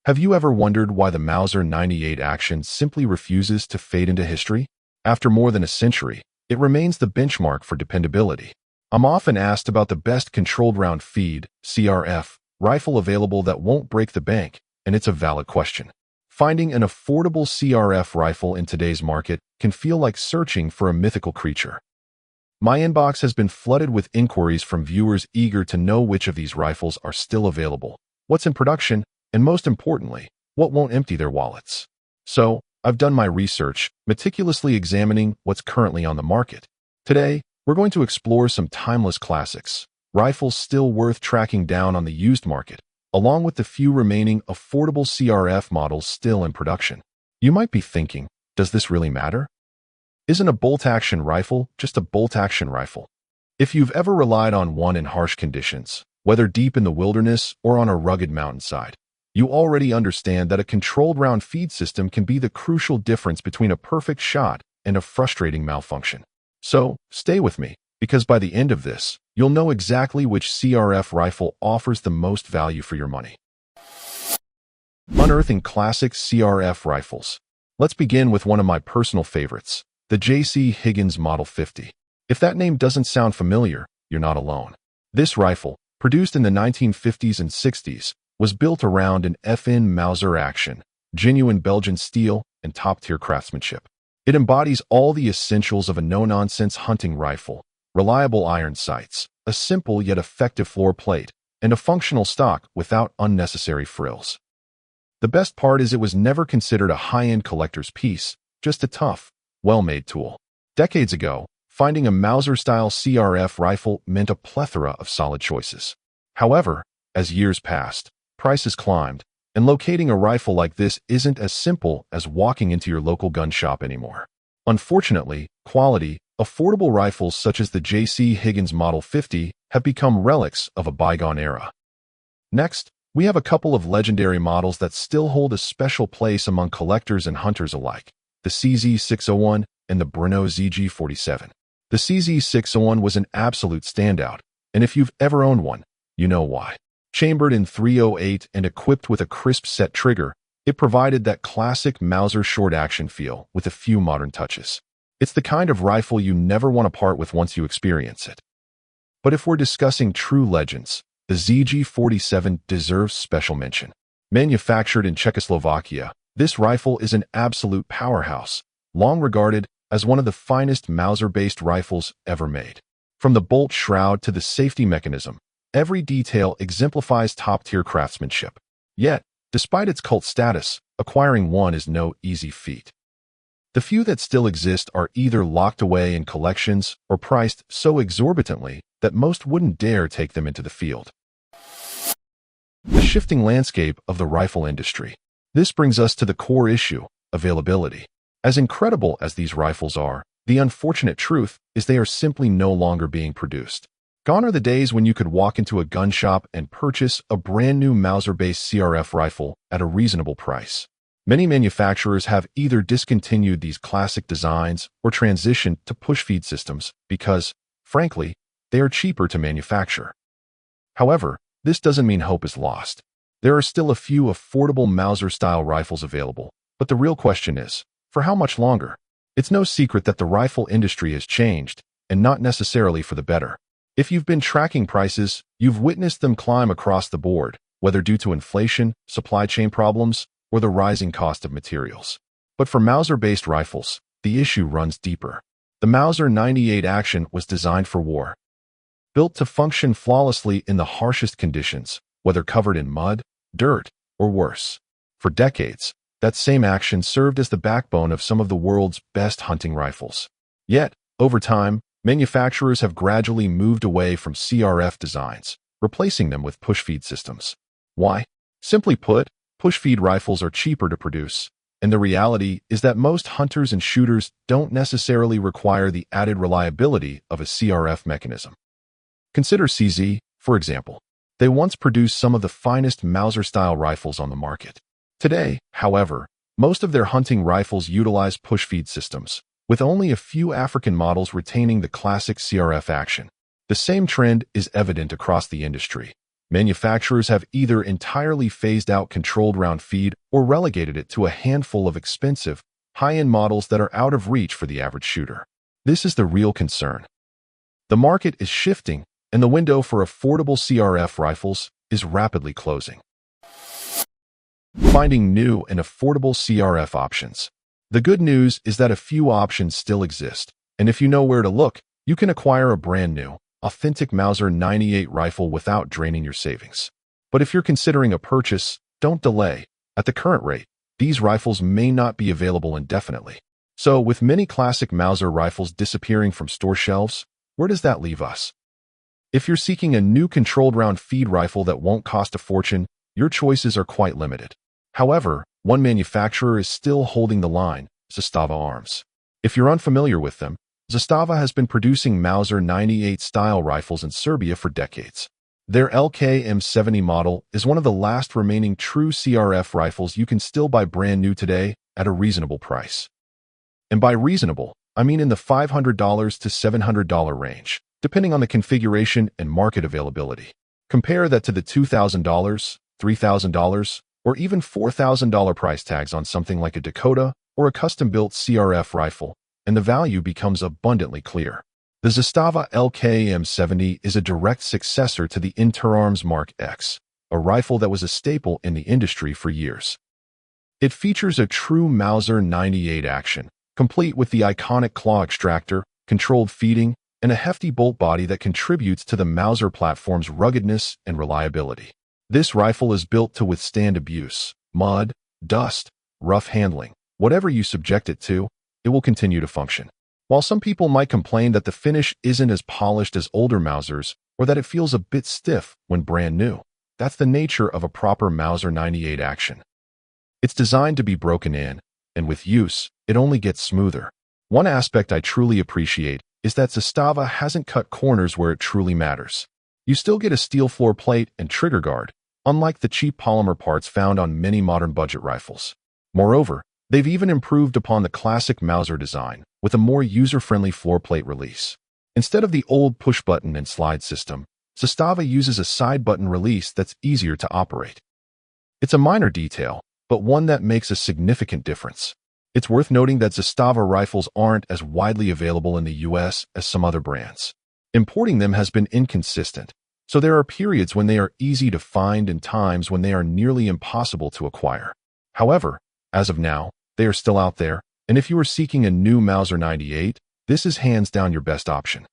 Have you ever wondered why the Mauser 98 action simply refuses to fade into history? After more than a century, it remains the benchmark for dependability. I'm often asked about the best controlled round feed, CRF, rifle available that won't break the bank, and it's a valid question. Finding an affordable CRF rifle in today's market can feel like searching for a mythical creature. My inbox has been flooded with inquiries from viewers eager to know which of these rifles are still available, what's in production, and most importantly, what won't empty their wallets. So, I've done my research, meticulously examining what's currently on the market. Today, we're going to explore some timeless classics, rifles still worth tracking down on the used market, along with the few remaining affordable CRF models still in production. You might be thinking, does this really matter? Isn't a bolt-action rifle just a bolt-action rifle? If you've ever relied on one in harsh conditions, whether deep in the wilderness or on a rugged mountainside, you already understand that a controlled round feed system can be the crucial difference between a perfect shot and a frustrating malfunction. So, stay with me, because by the end of this, you'll know exactly which CRF rifle offers the most value for your money. Unearthing classic CRF rifles. Let's begin with one of my personal favorites, the J.C. Higgins Model 50. If that name doesn't sound familiar, you're not alone. This rifle, produced in the 1950s and 60s, was built around an FN Mauser action, genuine Belgian steel, and top-tier craftsmanship. It embodies all the essentials of a no-nonsense hunting rifle: reliable iron sights, a simple yet effective floor plate, and a functional stock without unnecessary frills. The best part is it was never considered a high-end collector's piece, just a tough, well-made tool. Decades ago, finding a Mauser-style CRF rifle meant a plethora of solid choices. However, as years passed, prices climbed, and locating a rifle like this isn't as simple as walking into your local gun shop anymore. Unfortunately, quality, affordable rifles such as the J.C. Higgins Model 50 have become relics of a bygone era. Next, we have a couple of legendary models that still hold a special place among collectors and hunters alike: the CZ601 and the Brno ZG47. The CZ601 was an absolute standout, and if you've ever owned one, you know why. Chambered in .308 and equipped with a crisp set trigger, it provided that classic Mauser short-action feel with a few modern touches. It's the kind of rifle you never want to part with once you experience it. But if we're discussing true legends, the ZG47 deserves special mention. Manufactured in Czechoslovakia, this rifle is an absolute powerhouse, long regarded as one of the finest Mauser-based rifles ever made. From the bolt shroud to the safety mechanism, every detail exemplifies top-tier craftsmanship. Yet, despite its cult status, acquiring one is no easy feat. The few that still exist are either locked away in collections or priced so exorbitantly that most wouldn't dare take them into the field. The shifting landscape of the rifle industry. This brings us to the core issue: availability. As incredible as these rifles are, the unfortunate truth is they are simply no longer being produced. Gone are the days when you could walk into a gun shop and purchase a brand new Mauser-based CRF rifle at a reasonable price. Many manufacturers have either discontinued these classic designs or transitioned to push-feed systems because, frankly, they are cheaper to manufacture. However, this doesn't mean hope is lost. There are still a few affordable Mauser-style rifles available, but the real question is, for how much longer? It's no secret that the rifle industry has changed, and not necessarily for the better. If you've been tracking prices, you've witnessed them climb across the board, whether due to inflation, supply chain problems, or the rising cost of materials. But for Mauser-based rifles, the issue runs deeper. The Mauser 98 action was designed for war. Built to function flawlessly in the harshest conditions, whether covered in mud, dirt, or worse. For decades, that same action served as the backbone of some of the world's best hunting rifles. Yet, over time, manufacturers have gradually moved away from CRF designs, replacing them with push-feed systems. Why? Simply put, push-feed rifles are cheaper to produce, and the reality is that most hunters and shooters don't necessarily require the added reliability of a CRF mechanism. Consider CZ, for example. They once produced some of the finest Mauser-style rifles on the market. Today, however, most of their hunting rifles utilize push-feed systems, with only a few African models retaining the classic CRF action. The same trend is evident across the industry. Manufacturers have either entirely phased out controlled round feed or relegated it to a handful of expensive, high-end models that are out of reach for the average shooter. This is the real concern. The market is shifting, and the window for affordable CRF rifles is rapidly closing. Finding new and affordable CRF options. The good news is that a few options still exist, and if you know where to look, you can acquire a brand new, authentic Mauser 98 rifle without draining your savings. But if you're considering a purchase, don't delay. At the current rate, these rifles may not be available indefinitely. So, with many classic Mauser rifles disappearing from store shelves, where does that leave us? If you're seeking a new controlled round feed rifle that won't cost a fortune, your choices are quite limited. However, one manufacturer is still holding the line, Zastava Arms. If you're unfamiliar with them, Zastava has been producing Mauser 98 style rifles in Serbia for decades. Their LK-M70 model is one of the last remaining true CRF rifles you can still buy brand new today at a reasonable price. And by reasonable, I mean in the $500 to $700 range, depending on the configuration and market availability. Compare that to the $2,000, $3,000, or even $4,000 price tags on something like a Dakota or a custom-built CRF rifle, and the value becomes abundantly clear. The Zastava LK-M70 is a direct successor to the Interarms Mark X, a rifle that was a staple in the industry for years. It features a true Mauser 98 action, complete with the iconic claw extractor, controlled feeding, and a hefty bolt body that contributes to the Mauser platform's ruggedness and reliability. This rifle is built to withstand abuse, mud, dust, rough handling. Whatever you subject it to, it will continue to function. While some people might complain that the finish isn't as polished as older Mausers or that it feels a bit stiff when brand new, that's the nature of a proper Mauser 98 action. It's designed to be broken in, and with use, it only gets smoother. One aspect I truly appreciate is that Zastava hasn't cut corners where it truly matters. You still get a steel floor plate and trigger guard, unlike the cheap polymer parts found on many modern budget rifles. Moreover, they've even improved upon the classic Mauser design with a more user-friendly floor plate release. Instead of the old push-button and slide system, Zastava uses a side-button release that's easier to operate. It's a minor detail, but one that makes a significant difference. It's worth noting that Zastava rifles aren't as widely available in the US as some other brands. Importing them has been inconsistent, so there are periods when they are easy to find and times when they are nearly impossible to acquire. However, as of now, they are still out there, and if you are seeking a new Mauser 98, this is hands down your best option.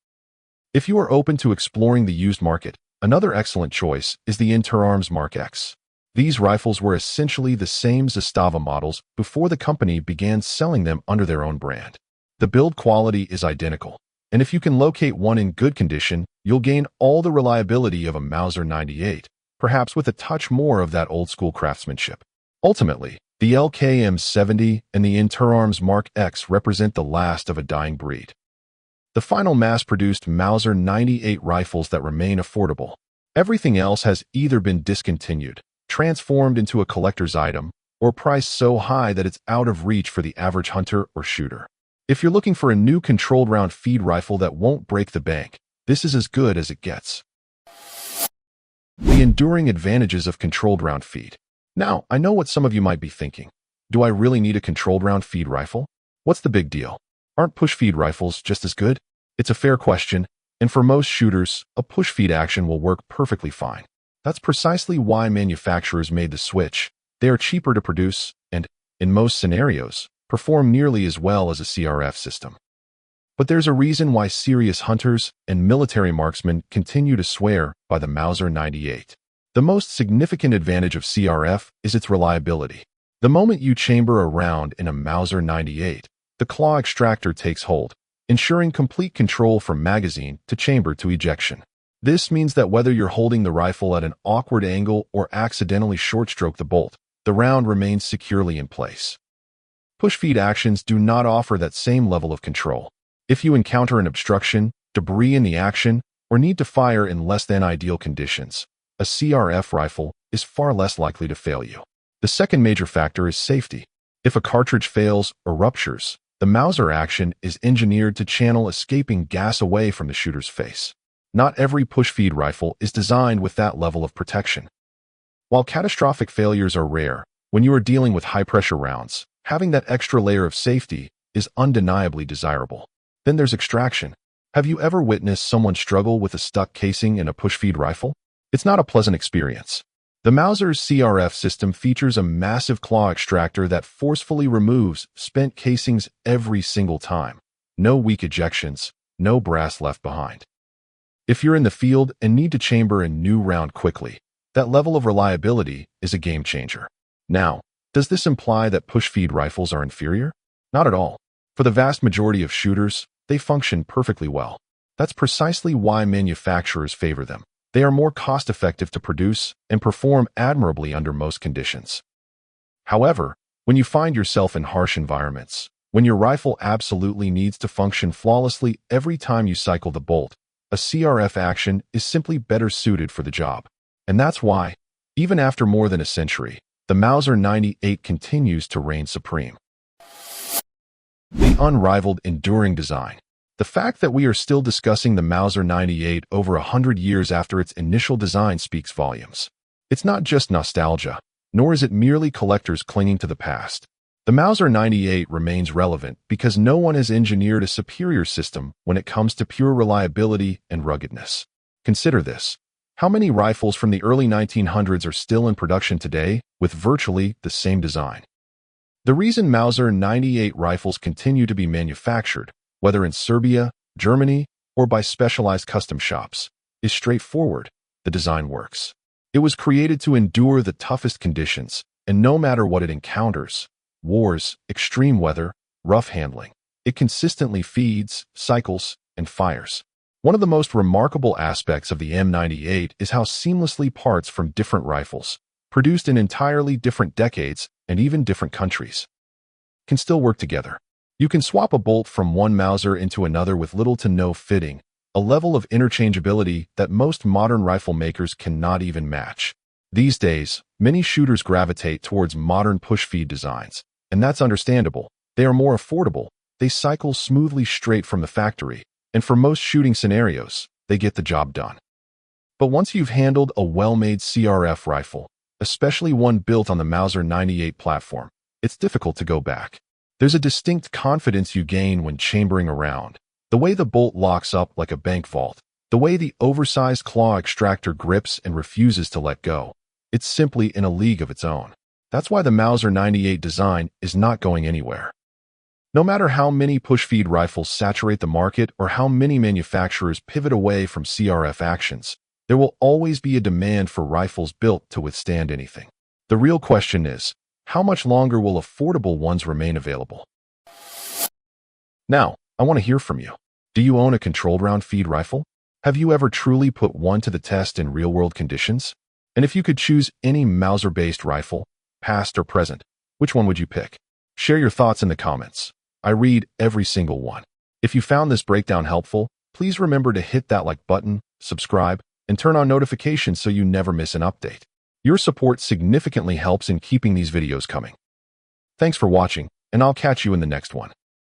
If you are open to exploring the used market, another excellent choice is the Interarms Mark X. These rifles were essentially the same Zastava models before the company began selling them under their own brand. The build quality is identical, and if you can locate one in good condition, you'll gain all the reliability of a Mauser 98, perhaps with a touch more of that old-school craftsmanship. Ultimately, the LK-M70 and the Interarms Mark X represent the last of a dying breed. The final mass-produced Mauser 98 rifles that remain affordable. Everything else has either been discontinued, transformed into a collector's item, or priced so high that it's out of reach for the average hunter or shooter. If you're looking for a new controlled round feed rifle that won't break the bank, this is as good as it gets. The enduring advantages of controlled round feed. Now, I know what some of you might be thinking. Do I really need a controlled round feed rifle? What's the big deal? Aren't push feed rifles just as good? It's a fair question, and for most shooters, a push feed action will work perfectly fine. That's precisely why manufacturers made the switch. They are cheaper to produce and, in most scenarios, perform nearly as well as a CRF system. But there's a reason why serious hunters and military marksmen continue to swear by the Mauser 98. The most significant advantage of CRF is its reliability. The moment you chamber a round in a Mauser 98, the claw extractor takes hold, ensuring complete control from magazine to chamber to ejection. This means that whether you're holding the rifle at an awkward angle or accidentally short-stroke the bolt, the round remains securely in place. Push-feed actions do not offer that same level of control. If you encounter an obstruction, debris in the action, or need to fire in less than ideal conditions, a CRF rifle is far less likely to fail you. The second major factor is safety. If a cartridge fails or ruptures, the Mauser action is engineered to channel escaping gas away from the shooter's face. Not every push-feed rifle is designed with that level of protection. While catastrophic failures are rare, when you are dealing with high-pressure rounds, having that extra layer of safety is undeniably desirable. Then there's extraction. Have you ever witnessed someone struggle with a stuck casing in a push-feed rifle? It's not a pleasant experience. The Mauser's CRF system features a massive claw extractor that forcefully removes spent casings every single time. No weak ejections, no brass left behind. If you're in the field and need to chamber a new round quickly, that level of reliability is a game changer. Now, does this imply that push-feed rifles are inferior? Not at all. For the vast majority of shooters, they function perfectly well. That's precisely why manufacturers favor them. They are more cost-effective to produce and perform admirably under most conditions. However, when you find yourself in harsh environments, when your rifle absolutely needs to function flawlessly every time you cycle the bolt, a CRF action is simply better suited for the job. And that's why, even after more than a century, the Mauser 98 continues to reign supreme. The unrivaled, enduring design. The fact that we are still discussing the Mauser 98 over 100 years after its initial design speaks volumes. It's not just nostalgia, nor is it merely collectors clinging to the past. The Mauser 98 remains relevant because no one has engineered a superior system when it comes to pure reliability and ruggedness. Consider this. How many rifles from the early 1900s are still in production today with virtually the same design? The reason Mauser 98 rifles continue to be manufactured, whether in Serbia, Germany, or by specialized custom shops, is straightforward. The design works. It was created to endure the toughest conditions, and no matter what it encounters, wars, extreme weather, rough handling, it consistently feeds, cycles, and fires. One of the most remarkable aspects of the M98 is how seamlessly parts from different rifles, produced in entirely different decades and even different countries, can still work together. You can swap a bolt from one Mauser into another with little to no fitting, a level of interchangeability that most modern rifle makers cannot even match. These days, many shooters gravitate towards modern push-feed designs, and that's understandable. They are more affordable, they cycle smoothly straight from the factory, and for most shooting scenarios, they get the job done. But once you've handled a well-made CRF rifle, especially one built on the Mauser 98 platform, it's difficult to go back. There's a distinct confidence you gain when chambering a round. The way the bolt locks up like a bank vault, the way the oversized claw extractor grips and refuses to let go. It's simply in a league of its own. That's why the Mauser 98 design is not going anywhere. No matter how many push-feed rifles saturate the market or how many manufacturers pivot away from CRF actions, there will always be a demand for rifles built to withstand anything. The real question is, how much longer will affordable ones remain available? Now, I want to hear from you. Do you own a controlled round feed rifle? Have you ever truly put one to the test in real-world conditions? And if you could choose any Mauser-based rifle, past or present, which one would you pick? Share your thoughts in the comments. I read every single one. If you found this breakdown helpful, please remember to hit that like button, subscribe, and turn on notifications so you never miss an update. Your support significantly helps in keeping these videos coming. Thanks for watching, and I'll catch you in the next one.